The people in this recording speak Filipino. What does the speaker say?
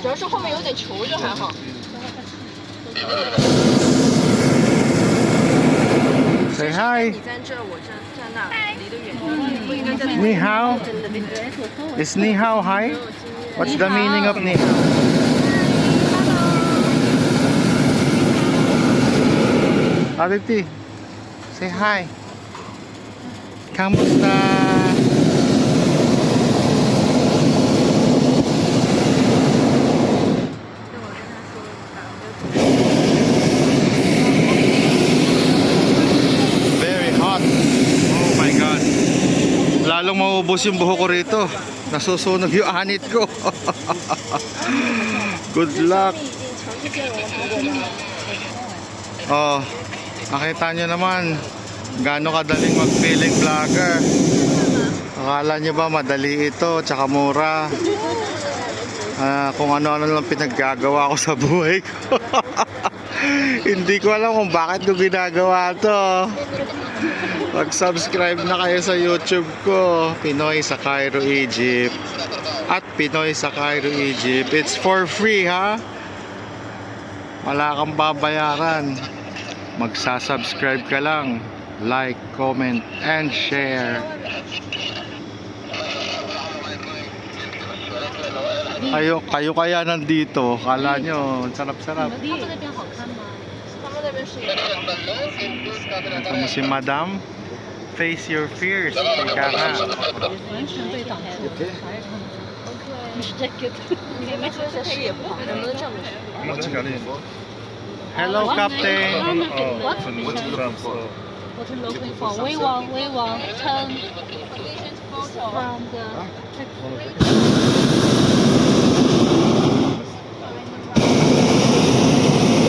主要是后面有点球就还好。Say hi. 你在这，我站那，离得远，不应该在。Ni hao. Is ni hao hi? What's the meaning of ni hao? Aditi, say hi. Kamusta? Very hot. Oh my God. Lalong maubos yung buhok ko rito. Nasusunog yung anit ko. Good luck. Oh, nakita nyo naman gaano kadaling mag-feeling vlogger. Akala nyo ba madali ito tsaka mura? Kung ano-ano lang pinaggagawa ko sa buhay ko. Hindi ko alam kung bakit ko ginagawa to. Mag-subscribe na kayo sa YouTube ko, Pinoy sa Cairo, Egypt. At Pinoy sa Cairo, Egypt. It's for free, ha? Wala kang babayaran. Magsa-subscribe ka lang. Like, comment, and share. Kayo kaya nandito. Kala nyo, sarap-sarap. Ito mo si Madam. Face your fears. Ika ka. Hello, Captain. What are you looking for? We want turn from the